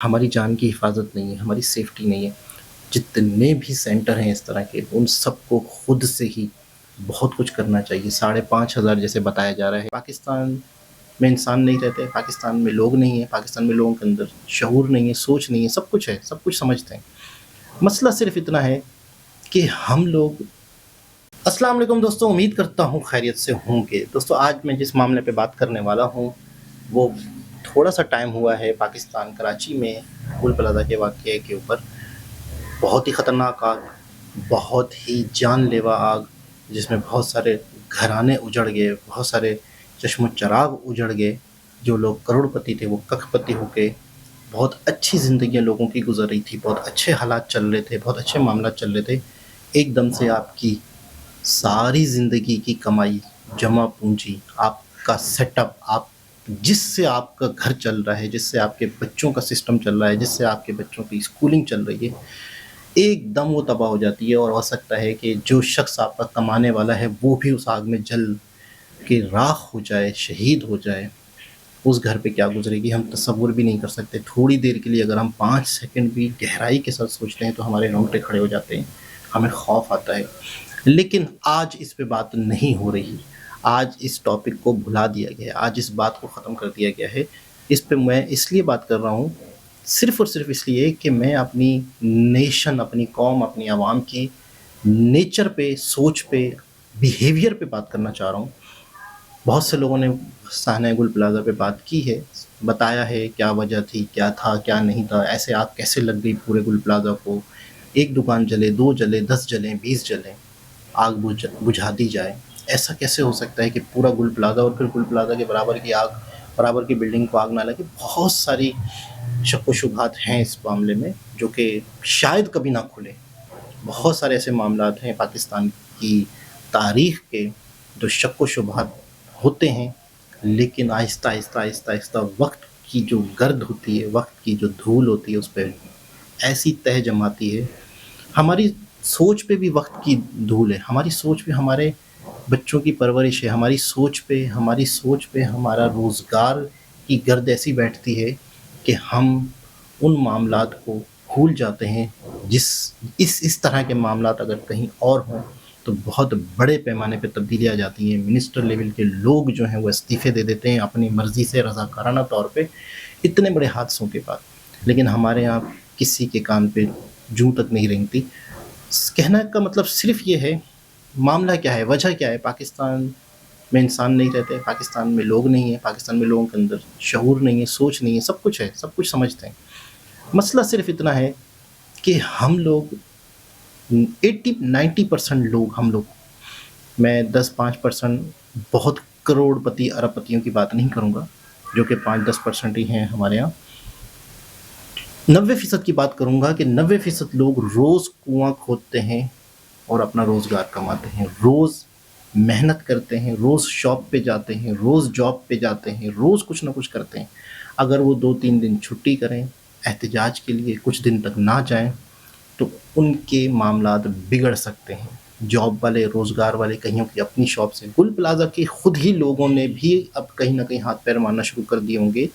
हमारी जान की हिफाजत नहीं है, हमारी सेफ्टी नहीं है। जितने भी सेंटर हैं इस तरह के, उन सबको खुद से ही बहुत कुछ करना चाहिए। 5,500 जैसे बताया जा रहा है। पाकिस्तान में इंसान नहीं रहते, पाकिस्तान में लोग नहीं हैं, पाकिस्तान में लोगों के अंदर शऊर नहीं है, सोच नहीं है, सब कुछ है, सब कुछ समझते हैं। मसला सिर्फ इतना है कि हम लोग। अस्सलाम वालेकुम दोस्तों, उम्मीद करता हूँ खैरियत से होंगे। दोस्तों, आज मैं जिस मामले पे बात करने वाला हूँ वो थोड़ा सा टाइम हुआ है पाकिस्तान कराची में गुल प्लाजा के वाक़ये के ऊपर। बहुत ही ख़तरनाक आग, बहुत ही जानलेवा आग, जिसमें बहुत सारे घराने उजड़ गए, बहुत सारे चश्मो चराग उजड़ गए। जो लोग करोड़पति थे वो कखपति हो गए। बहुत अच्छी ज़िंदगियाँ लोगों की गुजर रही थी, बहुत अच्छे हालात चल रहे थे, बहुत अच्छे मामला चल रहे थे। एकदम से आपकी सारी ज़िंदगी की कमाई, जमा पूंजी, आपका सेटअप, आप जिससे आपका घर चल रहा है, जिससे आपके बच्चों का सिस्टम चल रहा है, जिससे आपके बच्चों की स्कूलिंग चल रही है, एकदम वो तबाह हो जाती है। और हो सकता है कि जो शख्स आपका कमाने वाला है वो भी उस आग में जल के राख हो जाए, शहीद हो जाए। उस घर पे क्या गुजरेगी हम तसव्वुर भी नहीं कर सकते। थोड़ी देर के लिए अगर हम 5 सेकंड भी गहराई के साथ सोचते हैं तो हमारे रोंगटे खड़े हो जाते हैं, हमें खौफ आता है। लेकिन आज इस पे बात नहीं हो रही, आज इस टॉपिक को भुला दिया गया है, आज इस बात को ख़त्म कर दिया गया है। इस पे मैं इसलिए बात कर रहा हूँ, सिर्फ़ और सिर्फ़ इसलिए कि मैं अपनी नेशन, अपनी कौम, अपनी आवाम की नेचर पे, सोच पे, बिहेवियर पे बात करना चाह रहा हूँ। बहुत से लोगों ने साहने गुल प्लाज़ा पे बात की है, बताया है क्या वजह थी, क्या था, क्या नहीं था, ऐसे आग कैसे लग गई पूरे गुल प्लाज़ा को। एक दुकान जले, 2 जले, 10 जलें, 20 जलें, आग बुझा दी जाए। ऐसा कैसे हो सकता है कि पूरा गुल प्लाज़ा और फिर गुल प्लाज़ा के बराबर की आग, बराबर की बिल्डिंग को आग ना लगे। बहुत सारी शक व शुबहात हैं इस मामले में जो कि शायद कभी ना खुले। बहुत सारे ऐसे मामलात हैं पाकिस्तान की तारीख़ के जो शक व शुबहात होते हैं, लेकिन आहिस्ता आहिस्ता आहिस्ता आहिस्ता वक्त की जो गर्द होती है, वक्त की जो धूल होती है, उस पर ऐसी तह जमाती है। हमारी सोच पे भी वक्त की धूल है, हमारी सोच पे हमारे बच्चों की परवरिश है, हमारी सोच पे हमारा रोज़गार की गर्द ऐसी बैठती है कि हम उन मामलात को भूल जाते हैं। जिस इस तरह के मामलात अगर कहीं और हों तो बहुत बड़े पैमाने पे तब्दीली आ जाती हैं। मिनिस्टर लेवल के लोग जो हैं वो इस्तीफ़े दे देते हैं अपनी मर्ज़ी से, रज़ाकाराना तौर पे, इतने बड़े हादसों के बाद। लेकिन हमारे यहाँ किसी के कान पे जूँ तक नहीं रेंगती। कहने का मतलब सिर्फ ये है, मामला क्या है, वजह क्या है। पाकिस्तान में इंसान नहीं रहते, पाकिस्तान में लोग नहीं हैं, पाकिस्तान में लोगों के अंदर शऊर नहीं है, सोच नहीं है, सब कुछ है, सब कुछ समझते हैं। मसला सिर्फ इतना है कि हम लोग 80-90% लोग, हम लोग, मैं 10-5% बहुत करोड़पति अरबपतियों की बात नहीं करूँगा जो कि 5-10% ही हैं हमारे यहाँ। 90% की बात करूँगा कि 90% लोग रोज़ कुआं खोदते हैं और अपना रोज़गार कमाते हैं, रोज़ मेहनत करते हैं, रोज़ शॉप पे जाते हैं, रोज़ जॉब पे जाते हैं, रोज़ कुछ ना कुछ करते हैं। अगर वो 2-3 दिन छुट्टी करें एहतिजाज के लिए, कुछ दिन तक ना जाएं, तो उनके मामलात बिगड़ सकते हैं। जॉब वाले, रोज़गार वाले कईयों की अपनी शॉप से, गुल प्लाज़ा के खुद ही लोगों ने भी अब कहीं ना कहीं हाथ पैर मारना शुरू कर दिए होंगे।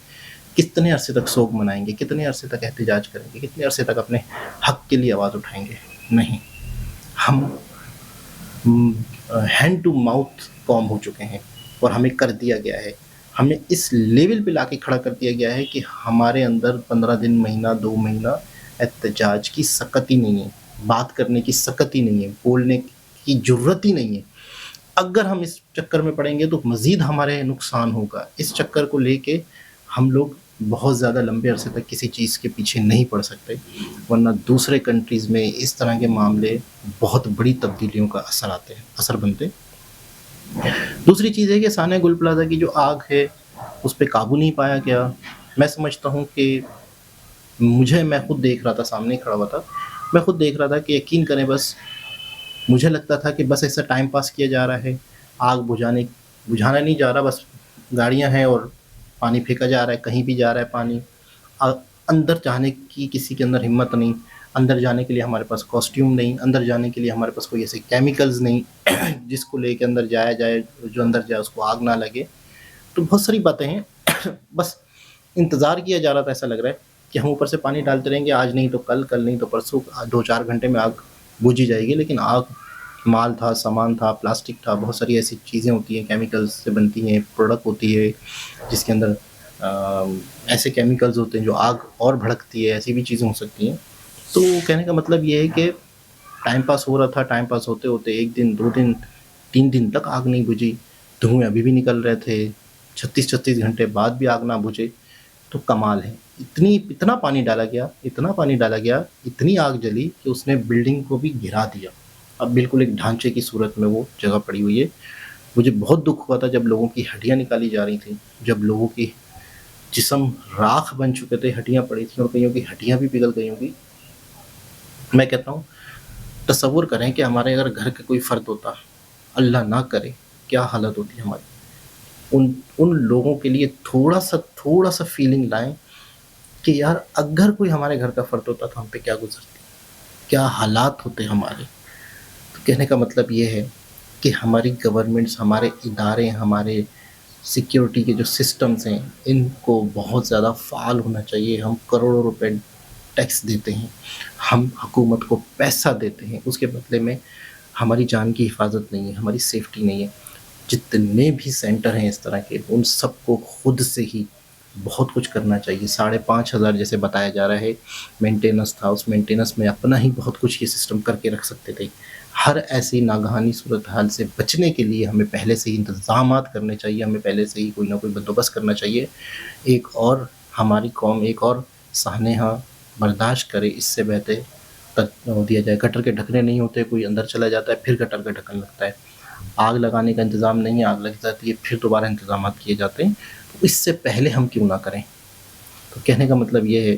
कितने अरसे तक सोग मनाएंगे, कितने अरसे तक एहतिजाज करेंगे, कितने अरसे तक अपने हक के लिए आवाज़ उठाएंगे? नहीं, हम हैंड टू माउथ कॉम हो चुके हैं और हमें कर दिया गया है, हमें इस लेवल पे लाके खड़ा कर दिया गया है कि हमारे अंदर 15 दिन, महीना, 2 महीना एहतजाज की सकत ही नहीं है, बात करने की सकत ही नहीं है, बोलने की जुर्रत ही नहीं है। अगर हम इस चक्कर में पड़ेंगे तो मज़ीद हमारे नुकसान होगा। इस चक्कर को लेके हम लोग बहुत ज़्यादा लंबे अरसे तक किसी चीज़ के पीछे नहीं पड़ सकते, वरना दूसरे कंट्रीज़ में इस तरह के मामले बहुत बड़ी तब्दीलियों का असर बनते। दूसरी चीज़ है कि सानिया गुल प्लाज़ा की जो आग है उस पे काबू नहीं पाया गया। मैं समझता हूँ कि मैं खुद देख रहा था, सामने ही खड़ा हुआ था, मैं खुद देख रहा था कि यकीन करें, बस मुझे लगता था कि बस ऐसा टाइम पास किया जा रहा है, आग बुझाना नहीं जा रहा, बस गाड़ियाँ हैं और पानी फेंका जा रहा है, कहीं भी जा रहा है पानी। अ, अंदर जाने की किसी के अंदर हिम्मत नहीं, अंदर जाने के लिए हमारे पास कॉस्ट्यूम नहीं, अंदर जाने के लिए हमारे पास कोई ऐसे केमिकल्स नहीं जिसको लेके अंदर जाया जाए, जो अंदर जाए उसको आग ना लगे। तो बहुत सारी बातें हैं बस इंतज़ार किया जा रहा था, ऐसा लग रहा है کہ ہم اوپر سے پانی ڈالتے رہیں گے، آج نہیں تو کل، کل نہیں تو پرسوں، 2-4 گھنٹے میں آگ بجھ ہی جائے گی. لیکن آگ مال تھا، سامان تھا، پلاسٹک تھا، بہت ساری ایسی چیزیں ہوتی ہیں، کیمیکلز سے بنتی ہیں، پروڈکٹ ہوتی ہے جس کے اندر ایسے کیمیکلز ہوتے ہیں جو آگ اور بھڑکتی ہے، ایسی بھی چیزیں ہو سکتی ہیں. تو کہنے کا مطلب یہ ہے کہ ٹائم پاس ہو رہا تھا، ٹائم پاس ہوتے ہوتے 1 دن 2 دن 3 دن تک آگ نہیں بجھی، دھوئیں ابھی بھی نکل رہے تھے، 36 گھنٹے بعد بھی آگ نہ بجھے. تو کمال ہے. اتنا پانی ڈالا گیا، اتنی آگ جلی کہ اس نے بلڈنگ کو بھی گرا دیا. اب بالکل ایک ڈھانچے کی صورت میں وہ جگہ پڑی ہوئی ہے. مجھے بہت دکھ ہوا تھا جب لوگوں کی ہڈیاں نکالی جا رہی تھیں، جب لوگوں کی جسم راکھ بن چکے تھے، ہڈیاں پڑی تھیں اور کئیوں کی ہڈیاں بھی پگھل گئی ہوں گی. میں کہتا ہوں تصور کریں کہ ہمارے اگر گھر کا کوئی فرد ہوتا، اللہ نہ کرے، کیا حالت ہوتی ہماری. ان لوگوں کے لیے تھوڑا سا فیلنگ لائیں کہ یار اگر کوئی ہمارے گھر کا فرد ہوتا تو ہم پہ کیا گزرتی، کیا حالات ہوتے ہمارے. تو کہنے کا مطلب یہ ہے کہ ہماری گورنمنٹس، ہمارے ادارے، ہمارے سیکیورٹی کے جو سسٹمز ہیں، ان کو بہت زیادہ فعال ہونا چاہیے. ہم کروڑوں روپے ٹیکس دیتے ہیں، ہم حکومت کو پیسہ دیتے ہیں، اس کے بدلے میں ہماری جان کی حفاظت نہیں ہے، ہماری سیفٹی نہیں ہے. جتنے بھی سینٹر ہیں اس طرح کے، ان سب کو خود سے ہی بہت کچھ کرنا چاہیے. 5,500 جیسے بتایا جا رہا ہے مینٹیننس تھا، اس مینٹیننس میں اپنا ہی بہت کچھ یہ سسٹم کر کے رکھ سکتے تھے. ہر ایسی ناگہانی صورتحال سے بچنے کے لیے ہمیں پہلے سے ہی انتظامات کرنے چاہیے، ہمیں پہلے سے ہی کوئی نہ کوئی بندوبست کرنا چاہیے. ایک اور ہماری قوم ایک اور سانحہ برداشت کرے، اس سے بہتر دیا جائے. گٹر کے ڈھکنے نہیں ہوتے، کوئی اندر چلا جاتا ہے پھر گٹر کا ڈھکن لگتا ہے. آگ لگانے کا انتظام نہیں ہے، آگ لگ جاتی ہے پھر دوبارہ انتظامات کیے جاتے ہیں. تو اس سے پہلے ہم کیوں نہ کریں. تو کہنے کا مطلب یہ ہے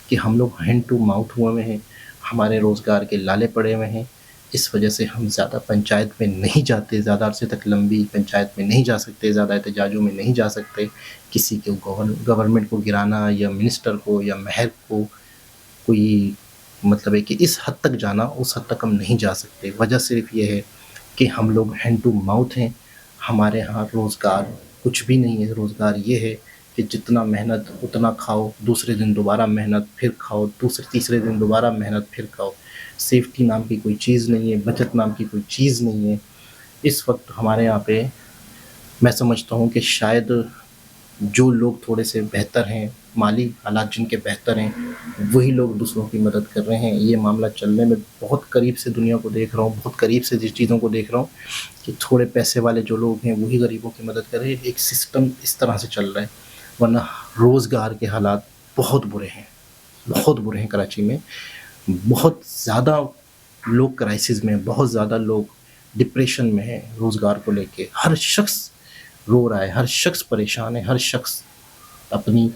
کہ ہم لوگ ہینڈ ٹو ماؤتھ ہوئے ہوئے ہیں، ہمارے روزگار کے لالے پڑے ہوئے ہیں. اس وجہ سے ہم زیادہ پنچایت میں نہیں جاتے، زیادہ عرصے تک لمبی پنچایت میں نہیں جا سکتے، زیادہ احتجاجوں میں نہیں جا سکتے. کسی کے گورنمنٹ کو گرانا یا منسٹر کو یا مہر کو کوئی مطلب ہے کہ اس حد تک جانا، اس حد تک ہم نہیں جا سکتے. وجہ صرف یہ ہے کہ ہم لوگ ہینڈ ٹو ماؤتھ ہیں. ہمارے ہاں روزگار کچھ بھی نہیں ہے. روزگار یہ ہے کہ جتنا محنت اتنا کھاؤ، دوسرے دن دوبارہ محنت پھر کھاؤ، تیسرے دن دوبارہ محنت پھر کھاؤ. سیفٹی نام کی کوئی چیز نہیں ہے، بچت نام کی کوئی چیز نہیں ہے. اس وقت ہمارے یہاں پہ میں سمجھتا ہوں کہ شاید جو لوگ تھوڑے سے بہتر ہیں، مالی حالات جن کے بہتر ہیں، وہی لوگ دوسروں کی مدد کر رہے ہیں. یہ معاملہ چلنے میں بہت قریب سے دنیا کو دیکھ رہا ہوں، بہت قریب سے جس چیزوں کو دیکھ رہا ہوں کہ تھوڑے پیسے والے جو لوگ ہیں وہی غریبوں کی مدد کر رہے ہیں. ایک سسٹم اس طرح سے چل رہا ہے. ورنہ روزگار کے حالات بہت برے ہیں، بہت برے ہیں. کراچی میں بہت زیادہ لوگ کرائسس میں ہیں، بہت زیادہ لوگ ڈپریشن میں ہیں. روزگار کو لے کے ہر شخص رو رہا ہے، ہر شخص پریشان ہے، ہر شخص اپنی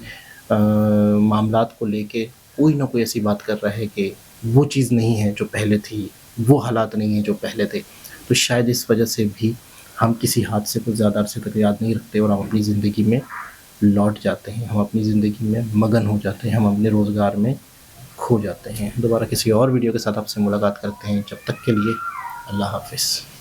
معاملات کو لے کے کوئی نہ کوئی ایسی بات کر رہا ہے کہ وہ چیز نہیں ہے جو پہلے تھی، وہ حالات نہیں ہیں جو پہلے تھے. تو شاید اس وجہ سے بھی ہم کسی حادثے کو زیادہ عرصے تک یاد نہیں رکھتے اور ہم اپنی زندگی میں لوٹ جاتے ہیں، ہم اپنی زندگی میں مگن ہو جاتے ہیں، ہم اپنے روزگار میں کھو جاتے ہیں. دوبارہ کسی اور ویڈیو کے ساتھ آپ سے ملاقات کرتے ہیں. جب تک کے لیے اللہ حافظ.